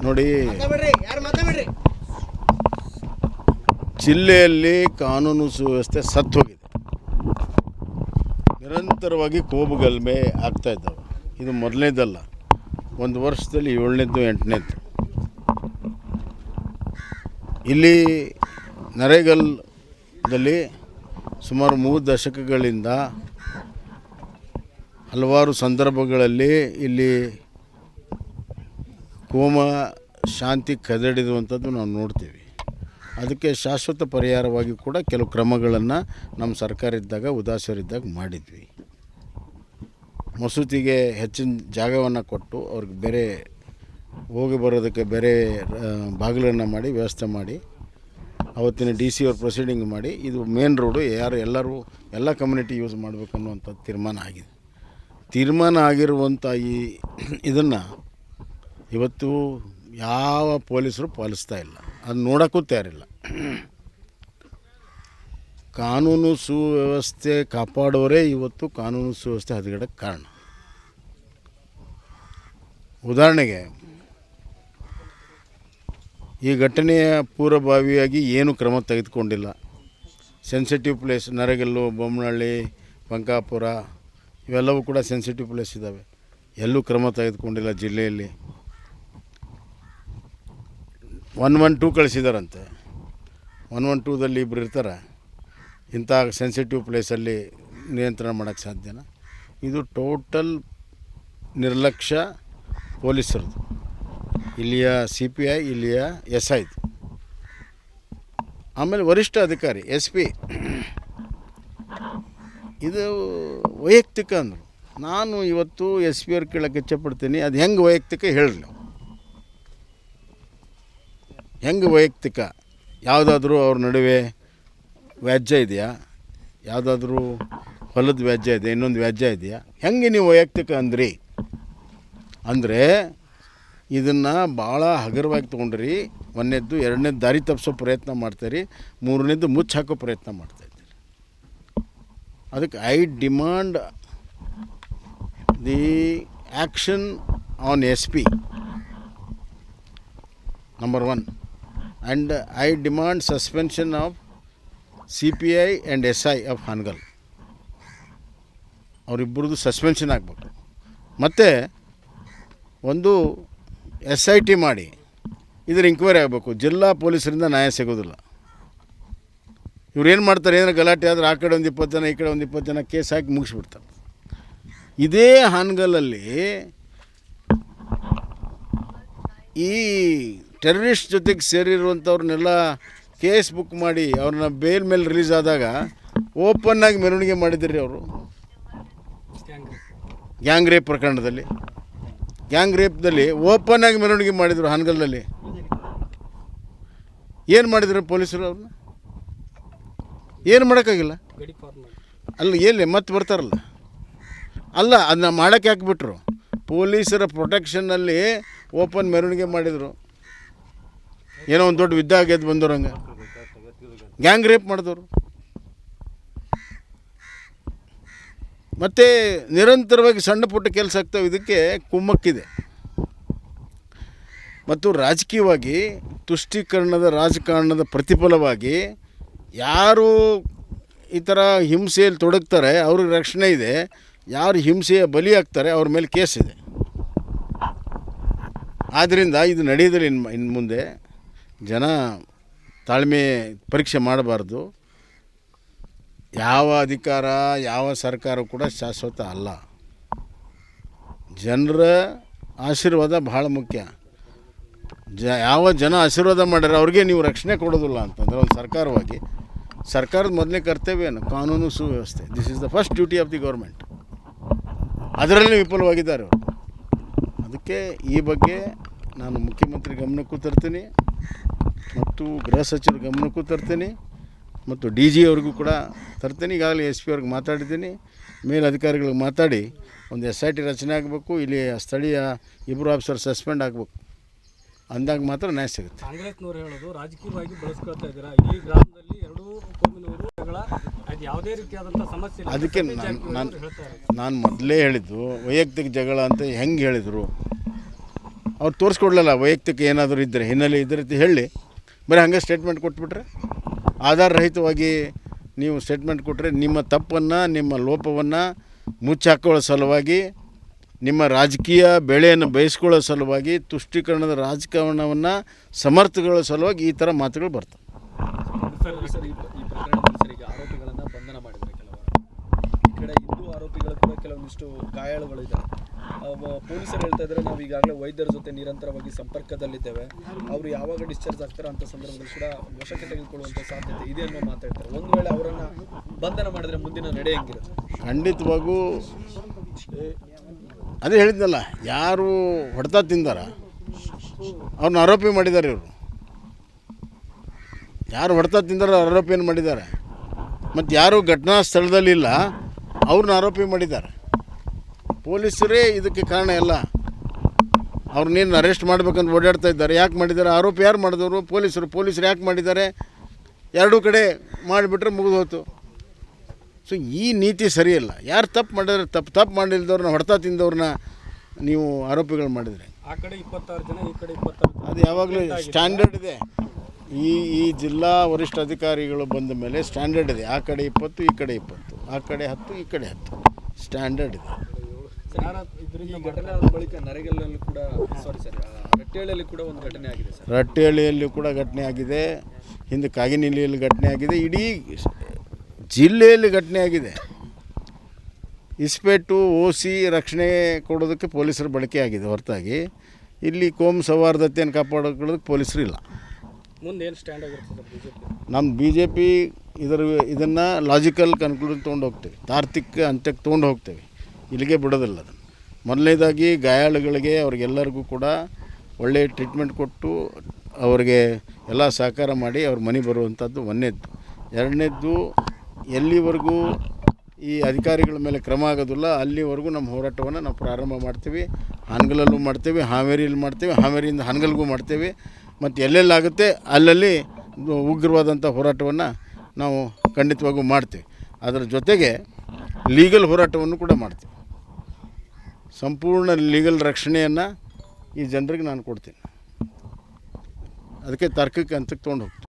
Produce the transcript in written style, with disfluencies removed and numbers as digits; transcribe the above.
ನೋಡಿ, ಜಿಲ್ಲೆಯಲ್ಲಿ ಕಾನೂನು ಸುವ್ಯವಸ್ಥೆ ಸತ್ತೋಗಿದೆ. ನಿರಂತರವಾಗಿ ಕೋಬುಗಲಭೆ ಆಗ್ತಾ ಇದ್ದಾವೆ. ಇದು ಮೊದಲನೇದಲ್ಲ, ಒಂದು ವರ್ಷದಲ್ಲಿ 7ನೇದು 8ನೇದು. ಇಲ್ಲಿ ನರೇಗಲ್ದಲ್ಲಿ ಸುಮಾರು 3 ದಶಕಗಳಿಂದ ಹಲವಾರು ಸಂದರ್ಭಗಳಲ್ಲಿ ಇಲ್ಲಿ ಕೋಮ ಶಾಂತಿ ಕದಡಿರುವಂಥದ್ದು ನಾವು ನೋಡ್ತೀವಿ. ಅದಕ್ಕೆ ಶಾಶ್ವತ ಪರಿಹಾರವಾಗಿ ಕೂಡ ಕೆಲವು ಕ್ರಮಗಳನ್ನು ನಮ್ಮ ಸರ್ಕಾರ ಇದ್ದಾಗ ಉದಾಸೀನರಿದ್ದಾಗ ಮಾಡಿದ್ವಿ. ಮಸೂತಿಗೆ ಹೆಚ್ಚಿನ ಜಾಗವನ್ನು ಕೊಟ್ಟು ಅವ್ರಿಗೆ ಬೇರೆ ಹೋಗಿ ಬರೋದಕ್ಕೆ ಬೇರೆ ಬಾಗಿಲನ್ನು ಮಾಡಿ ವ್ಯವಸ್ಥೆ ಮಾಡಿ, ಅವತ್ತಿನ DC ಅವ್ರು ಪ್ರೊಸೀಡಿಂಗ್ ಮಾಡಿ, ಇದು ಮೇನ್ ರೋಡು ಎಲ್ಲರೂ ಎಲ್ಲ ಕಮ್ಯುನಿಟಿ ಯೂಸ್ ಮಾಡಬೇಕು ಅನ್ನುವಂಥ ತೀರ್ಮಾನ ಆಗಿರುವಂಥ ಇದನ್ನು ಇವತ್ತು ಯಾವ ಪೊಲೀಸರು ಪಾಲಿಸ್ತಾ ಇಲ್ಲ, ಅದು ನೋಡೋಕ್ಕೂ ತಯಾರಿಲ್ಲ. ಕಾನೂನು ಸುವ್ಯವಸ್ಥೆ ಕಾಪಾಡೋರೇ ಇವತ್ತು ಕಾನೂನು ಸುವ್ಯವಸ್ಥೆ ಹದಗೆಡಕ್ಕೆ ಕಾರಣ. ಉದಾಹರಣೆಗೆ, ಈ ಘಟನೆಯ ಪೂರ್ವಭಾವಿಯಾಗಿ ಏನು ಕ್ರಮ ತೆಗೆದುಕೊಂಡಿಲ್ಲ. ಸೆನ್ಸಿಟಿವ್ ಪ್ಲೇಸ್ ನರೇಗಲ್ಲು, ಬೊಮ್ಮನಹಳ್ಳಿ, ಬಂಕಾಪುರ ಇವೆಲ್ಲವೂ ಕೂಡ ಸೆನ್ಸಿಟಿವ್ ಪ್ಲೇಸ್ ಇದ್ದಾವೆ. ಎಲ್ಲೂ ಕ್ರಮ ತೆಗೆದುಕೊಂಡಿಲ್ಲ. ಜಿಲ್ಲೆಯಲ್ಲಿ 112 ಕಳಿಸಿದಾರಂತೆ. 112ದಲ್ಲಿ ಇಬ್ಬರು ಇರ್ತಾರೆ. ಇಂಥ ಸೆನ್ಸಿಟಿವ್ ಪ್ಲೇಸಲ್ಲಿ ನಿಯಂತ್ರಣ ಮಾಡೋಕ್ಕೆ ಸಾಧ್ಯನಾ? ಇದು ಟೋಟಲ್ ನಿರ್ಲಕ್ಷ್ಯ ಪೊಲೀಸರದು, ಇಲ್ಲಿಯ CPI, ಇಲ್ಲಿಯ SI. ಆಮೇಲೆ ವರಿಷ್ಠ ಅಧಿಕಾರಿ SP. ಇದು ವೈಯಕ್ತಿಕ ಅಂದರು. ನಾನು ಇವತ್ತು SP ಅವ್ರು ಕೇಳೋಕ್ಕೆ ಇಚ್ಛೆಪಡ್ತೀನಿ, ಅದು ಹೆಂಗೆ ವೈಯಕ್ತಿಕ ಹೇಳ್ರಿ. ಹೆಂಗೆ ವೈಯಕ್ತಿಕ? ಯಾವುದಾದ್ರೂ ಅವ್ರ ನಡುವೆ ವ್ಯಾಜ್ಯ ಇದೆಯಾ? ಯಾವುದಾದ್ರೂ ಹೊಲದ ವ್ಯಾಜ್ಯ ಇದೆ, ಇನ್ನೊಂದು ವ್ಯಾಜ್ಯ ಇದೆಯಾ? ಹೆಂಗೆ ನೀವು ವೈಯಕ್ತಿಕ ಅಂದ್ರಿ? ಅಂದರೆ ಇದನ್ನು ಭಾಳ ಹಗುರವಾಗಿ ತೊಗೊಂಡ್ರಿ. 1ನೇದ್ದು 2ನೇದು ದಾರಿ ತಪ್ಪಿಸೋ ಪ್ರಯತ್ನ ಮಾಡ್ತೀರಿ, 3ನೇದು ಮುಚ್ಚಿ ಹಾಕೋ ಪ್ರಯತ್ನ ಮಾಡ್ತಾಯಿದ್ದೀರಿ. ಅದಕ್ಕೆ I demand the action on SP number 1, and I demand suspension of CPI and SI of Hangal. ಅವರಿಬ್ಬರದು ಸಸ್ಪೆನ್ಷನ್ ಆಗಬೇಕು. ಮತ್ತು ಒಂದು SIT ಮಾಡಿ ಇದ್ರ ಇಂಕ್ವೈರಿ ಆಗಬೇಕು. ಜಿಲ್ಲಾ ಪೊಲೀಸರಿಂದ ನ್ಯಾಯ ಸಿಗೋದಿಲ್ಲ. ಇವ್ರು ಏನು ಮಾಡ್ತಾರೆ, ಏನಾರು ಗಲಾಟೆ ಆದರೆ ಆ ಕಡೆ ಒಂದು 20 ಜನ, ಈ ಕಡೆ ಒಂದು 20 ಜನ ಕೇಸ್ ಹಾಕಿ ಮುಗಿಸ್ಬಿಡ್ತಾರೆ. ಇದೇ ಹಾನಗಲಲ್ಲಿ ಈ ಟೆರರಿಸ್ಟ್ ಜೊತೆಗೆ ಸೇರಿರುವಂಥವ್ರನ್ನೆಲ್ಲ ಕೇಸ್ ಬುಕ್ ಮಾಡಿ ಅವ್ರನ್ನ ಬೇಲ್ ಮೇಲೆ ರಿಲೀಸ್ ಆದಾಗ ಓಪನ್ನಾಗಿ ಮೆರವಣಿಗೆ ಮಾಡಿದ್ರಿ ಅವರು. ಗ್ಯಾಂಗ್ ರೇಪ್ ಪ್ರಕರಣದಲ್ಲಿ, ಗ್ಯಾಂಗ್ ರೇಪ್ದಲ್ಲಿ ಓಪನ್ನಾಗಿ ಮೆರವಣಿಗೆ ಮಾಡಿದರು ಹಾನಗಲ್ನಲ್ಲಿ. ಏನು ಮಾಡಿದ್ರು ಪೊಲೀಸರು? ಅವ್ರನ್ನ ಏನು ಮಾಡೋಕ್ಕಾಗಿಲ್ಲ. ಅಲ್ಲಿ ಎಲ್ಲಿ ಮತ್ತೆ ಬರ್ತಾರಲ್ಲ, ಅಲ್ಲ ಅದನ್ನ ಮಾಡೋಕ್ಕೆ ಹಾಕ್ಬಿಟ್ರು. ಪೊಲೀಸರ ಪ್ರೊಟೆಕ್ಷನ್ನಲ್ಲಿ ಓಪನ್ ಮೆರವಣಿಗೆ ಮಾಡಿದರು. ಏನೋ ಒಂದು ದೊಡ್ಡ ಯುದ್ಧ ಆಗ್ಯದ ಬಂದವ್ರಂಗೆ ಗ್ಯಾಂಗ್ ರೇಪ್ ಮಾಡಿದವರು. ಮತ್ತು ನಿರಂತರವಾಗಿ ಸಣ್ಣ ಪುಟ್ಟ ಕೆಲಸ ಆಗ್ತವೆ. ಇದಕ್ಕೆ ಕುಮ್ಮಕ್ಕಿದೆ. ಮತ್ತು ರಾಜಕೀಯವಾಗಿ ತುಷ್ಟೀಕರಣದ ರಾಜಕಾರಣದ ಪ್ರತಿಫಲವಾಗಿ ಯಾರು ಈ ಥರ ಹಿಂಸೆಯಲ್ಲಿ ತೊಡಗ್ತಾರೆ ಅವ್ರಿಗೆ ರಕ್ಷಣೆ ಇದೆ. ಯಾರು ಹಿಂಸೆಯ ಬಲಿ ಆಗ್ತಾರೆ ಅವ್ರ ಮೇಲೆ ಕೇಸ್ ಇದೆ. ಆದ್ದರಿಂದ ಇದು ನಡೆಯೋದಿಲ್ಲ. ಇನ್ನು ಮುಂದೆ ಜನ ತಾಳ್ಮೆ ಪರೀಕ್ಷೆ ಮಾಡಬಾರ್ದು. ಯಾವ ಅಧಿಕಾರ, ಯಾವ ಸರ್ಕಾರ ಕೂಡ ಶಾಶ್ವತ ಅಲ್ಲ. ಜನರ ಆಶೀರ್ವಾದ ಭಾಳ ಮುಖ್ಯ. ಯಾವ ಜನ ಆಶೀರ್ವಾದ ಮಾಡ್ಯಾರ ಅವ್ರಿಗೆ ನೀವು ರಕ್ಷಣೆ ಕೊಡೋದಿಲ್ಲ ಅಂತಂದರೆ ಒಂದು ಸರ್ಕಾರವಾಗಿ ಸರ್ಕಾರದ ಮೊದಲನೇ ಕರ್ತವ್ಯ ಏನು? ಕಾನೂನು ಸುವ್ಯವಸ್ಥೆ. This is the first duty of the government. ಅದರಲ್ಲಿ ವಿಫಲವಾಗಿದ್ದಾರೆ ಅವರು. ಅದಕ್ಕೆ ಈ ಬಗ್ಗೆ ನಾನು ಮುಖ್ಯಮಂತ್ರಿ ಗಮನಕ್ಕೂ ತರ್ತೀನಿ, ಮತ್ತು ಗೃಹ ಸಚಿವರ ಗಮನಕ್ಕೂ ತರ್ತೀನಿ, ಮತ್ತು DG ಅವ್ರಿಗೂ ಕೂಡ ತರ್ತೀನಿ. ಈಗಾಗಲೇ SP ಅವ್ರಿಗೆ ಮಾತಾಡಿದ್ದೀನಿ. ಮೇಲಧಿಕಾರಿಗಳಿಗೆ ಮಾತಾಡಿ ಒಂದು SIT ರಚನೆ ಆಗಬೇಕು. ಇಲ್ಲಿ ಸ್ಥಳೀಯ 2 ಆಫೀಸರ್ ಸಸ್ಪೆಂಡ್ ಆಗಬೇಕು. ಅಂದಾಗ ಮಾತ್ರ ನ್ಯಾಯ ಸಿಗುತ್ತೆ. ಕಾಂಗ್ರೆಸ್ನವರು ಹೇಳೋದು ರಾಜಕೀಯವಾಗಿ ಬಳಸ್ಕೊಳ್ತಾ ಇದ್ದೀರಾ. ಈ ಗ್ರಾಮದಲ್ಲಿ 2 ಕೋಮಿನವರು ಯಾವುದೇ ರೀತಿಯಾದಂಥ ಸಮಸ್ಯೆ ಇಲ್ಲ. ಅದಕ್ಕೆ ನಾನು ಮೊದಲೇ ಹೇಳಿದ್ದು ವೈಯಕ್ತಿಕ ಜಗಳ ಅಂತ ಹೆಂಗೆ ಹೇಳಿದರು. ಅವ್ರು ತೋರಿಸ್ಕೊಡ್ಲಲ್ಲ ವೈಯಕ್ತಿಕ ಏನಾದರೂ ಇದ್ದರೆ ಹಿನ್ನೆಲೆ ಇದ್ದರೆ ಅಂತ ಹೇಳಿ ಬರೀ ಹಂಗೆ ಸ್ಟೇಟ್ಮೆಂಟ್ ಕೊಟ್ಬಿಟ್ರೆ ಆಧಾರರಹಿತವಾಗಿ ನೀವು ಸ್ಟೇಟ್ಮೆಂಟ್ ಕೊಟ್ಟರೆ ನಿಮ್ಮ ತಪ್ಪನ್ನು ನಿಮ್ಮ ಲೋಪವನ್ನು ಮುಚ್ಚಾಕೊಳ್ಳೋ ಸಲುವಾಗಿ ನಿಮ್ಮ ರಾಜಕೀಯ ಬೆಳೆಯನ್ನು ಬಯಸ್ಕೊಳ್ಳೋ ಸಲುವಾಗಿ ತುಷ್ಟೀಕರಣದ ರಾಜಕಾರಣವನ್ನು ಸಮರ್ಥಗೊಳ್ಳೋ ಸಲುವಾಗಿ ಈ ಥರ ಮಾತುಗಳು ಬರ್ತವೆ. ಸರ್ ಈ ಪ್ರಕರಣದಲ್ಲಿ ಸರ್ ಈಗ ಆರೋಪಿಗಳನ್ನು ಬಂಧನ ಮಾಡಿದ್ದಾರೆ ಕೆಲವರು, ಈ ಕಡೆ ಹಿಂದೂ ಆರೋಪಿಗಳು ಕೂಡ ಕೆಲವೊಂದಿಷ್ಟು ಗಾಯಾಳುಗಳಿದ್ದಾರೆ. ಪೊಲೀಸರು ಹೇಳ್ತಾ ಇದ್ದಾರೆ ನಾವು ಈಗಾಗಲೇ ವೈದ್ಯರ ಜೊತೆ ನಿರಂತರವಾಗಿ ಸಂಪರ್ಕದಲ್ಲಿದ್ದೇವೆ, ಅವರು ಯಾವಾಗ ಡಿಸ್ಚಾರ್ಜ್ ಆಗ್ತಾರೆ ಅಂತ ಸಂದರ್ಭದಲ್ಲಿ ಕೂಡ ವಶಕ್ಕೆ ತೆಗೆದುಕೊಳ್ಳುವಂಥ ಸಾಧ್ಯತೆ ಇದೆ ಅನ್ನೋ ಮಾತಾಡ್ತಾರೆ. ಒಂದು ವೇಳೆ ಅವರನ್ನು ಬಂಧನ ಮಾಡಿದ್ರೆ ಮುಂದಿನ ನಡೆ ಹೆಂಗಿರುತ್ತೆ? ಖಂಡಿತವಾಗೂ ಅದೇ ಹೇಳಿದ್ನಲ್ಲ, ಯಾರು ಹೊಡೆತ ತಿಂದಾರ ಅವ್ರನ್ನ ಆರೋಪಿ ಮಾಡಿದ್ದಾರೆ. ಇವರು ಯಾರು ಹೊಡೆತ ತಿಂದಾರ ಆರೋಪಿಯನ್ನು ಮಾಡಿದ್ದಾರೆ. ಮತ್ತು ಯಾರು ಘಟನಾ ಸ್ಥಳದಲ್ಲಿಲ್ಲ ಅವ್ರನ್ನ ಆರೋಪಿ ಮಾಡಿದ್ದಾರೆ. ಪೊಲೀಸರೇ ಇದಕ್ಕೆ ಕಾರಣ ಎಲ್ಲ. ಅವ್ರನ್ನೇನು ಅರೆಸ್ಟ್ ಮಾಡ್ಬೇಕಂತ ಓಡಾಡ್ತಾ ಇದ್ದಾರೆ. ಯಾಕೆ ಮಾಡಿದ್ದಾರೆ? ಆರೋಪಿ ಯಾರು ಮಾಡಿದವರು? ಪೊಲೀಸರು ಯಾಕೆ ಮಾಡಿದ್ದಾರೆ? ಎರಡೂ ಕಡೆ ಮಾಡಿಬಿಟ್ರೆ ಮುಗಿದು ಹೋಯ್ತು. ಸೊ ಈ ನೀತಿ ಸರಿಯಲ್ಲ. ಯಾರು ತಪ್ಪು ಮಾಡಿದ್ರೆ ತಪ್ಪು ಮಾಡಿಲ್ದವ್ರನ್ನ ಹೊಡೆತ ತಿಂದವ್ರನ್ನ ನೀವು ಆರೋಪಿಗಳು ಮಾಡಿದರೆ ಆ ಕಡೆ 26 ಜನ, ಈ ಕಡೆ 26 ಅದು ಯಾವಾಗಲೂ ಸ್ಟ್ಯಾಂಡರ್ಡ್ ಇದೆ. ಈ ಜಿಲ್ಲಾ ವರಿಷ್ಠ ಅಧಿಕಾರಿಗಳು ಬಂದ ಮೇಲೆ ಸ್ಟ್ಯಾಂಡರ್ಡ್ ಇದೆ. ಆ ಕಡೆ 20, ಈ ಕಡೆ 20, ಆ ಕಡೆ 10, ಈ ಕಡೆ 10 ಸ್ಟ್ಯಾಂಡರ್ಡ್ ಇದೆ. ಈ ಘಟನೆ ಆದ ಬಳಿಕ ನರೇಗಲ್ಲಲ್ಲೂ ಕೂಡ ರಟ್ಟೆಹಳ್ಳಿಯಲ್ಲಿ ಕೂಡ ಒಂದು ಘಟನೆ ಆಗಿದೆ ಸರ್. ರಟ್ಟೆಹಳ್ಳಿಯಲ್ಲೂ ಕೂಡ ಘಟನೆ ಆಗಿದೆ, ಹಿಂದೆ ಕಾಗಿನೆಲೆಯಲ್ಲಿ ಘಟನೆ ಆಗಿದೆ, ಇಡೀ ಜಿಲ್ಲೆಯಲ್ಲಿ ಘಟನೆ ಆಗಿದೆ. ಇಸ್ಪೇಟು OC ರಕ್ಷಣೆ ಕೊಡೋದಕ್ಕೆ ಪೊಲೀಸರ ಬಳಕೆ ಆಗಿದೆ ಹೊರತಾಗಿ ಇಲ್ಲಿ ಕೋಮು ಸೌಹಾರ್ದತೆಯನ್ನು ಕಾಪಾಡೋದಕ್ಕೆ ಪೊಲೀಸರು ಇಲ್ಲ. ಮುಂದೆ ಏನು ಸ್ಟ್ಯಾಂಡ್ ಆಗಿರ್ತದೆ BJP? ನಮ್ಮ BJP ಇದನ್ನು ಲಾಜಿಕಲ್ ಕನ್ಕ್ಲೂಷನ್ ತೊಗೊಂಡು ಹೋಗ್ತೇವೆ, ತಾರ್ಕಿಕ ಅಂತ್ಯಕ್ಕೆ ತೊಗೊಂಡು ಹೋಗ್ತೇವೆ, ಇಲ್ಲಿಗೆ ಬಿಡೋದಿಲ್ಲ ಅದನ್ನು. ಮೊದಲನೇದಾಗಿ ಗಾಯಾಳುಗಳಿಗೆ ಅವ್ರಿಗೆಲ್ಲರಿಗೂ ಕೂಡ ಒಳ್ಳೆಯ ಟ್ರೀಟ್ಮೆಂಟ್ ಕೊಟ್ಟು ಅವರಿಗೆ ಎಲ್ಲ ಸಹಕಾರ ಮಾಡಿ ಅವ್ರ ಮನೆ ಬರುವಂಥದ್ದು ಒಂದನೇದ್ದು. ಎರಡನೇದ್ದು, ಎಲ್ಲಿವರೆಗೂ ಈ ಅಧಿಕಾರಿಗಳ ಮೇಲೆ ಕ್ರಮ ಆಗೋದಿಲ್ಲ ಅಲ್ಲಿವರೆಗೂ ನಮ್ಮ ಹೋರಾಟವನ್ನು ನಾವು ಪ್ರಾರಂಭ ಮಾಡ್ತೀವಿ. ಹಾನಗಲಲ್ಲೂ ಮಾಡ್ತೇವೆ, ಹಾವೇರಿಯಲ್ಲಿ ಮಾಡ್ತೇವೆ, ಹಾವೇರಿಯಿಂದ ಹಾನಗಲ್ಗೂ ಮಾಡ್ತೇವೆ. ಮತ್ತು ಎಲ್ಲೆಲ್ಲಾಗುತ್ತೆ ಅಲ್ಲಲ್ಲಿ ಉಗ್ರವಾದಂಥ ಹೋರಾಟವನ್ನು ನಾವು ಖಂಡಿತವಾಗೂ ಮಾಡ್ತೀವಿ. ಅದರ ಜೊತೆಗೆ ಲೀಗಲ್ ಹೋರಾಟವನ್ನು ಕೂಡ ಮಾಡ್ತೀವಿ. ಸಂಪೂರ್ಣ ಲೀಗಲ್ ರಕ್ಷಣೆಯನ್ನು ಈ ಜನರಿಗೆ ನಾನು ಕೊಡ್ತೀನಿ. ಅದಕ್ಕೆ ತಾರ್ಕಿಕ ಹಂತಕ್ಕೆ ತೊಗೊಂಡು ಹೋಗ್ತೀನಿ.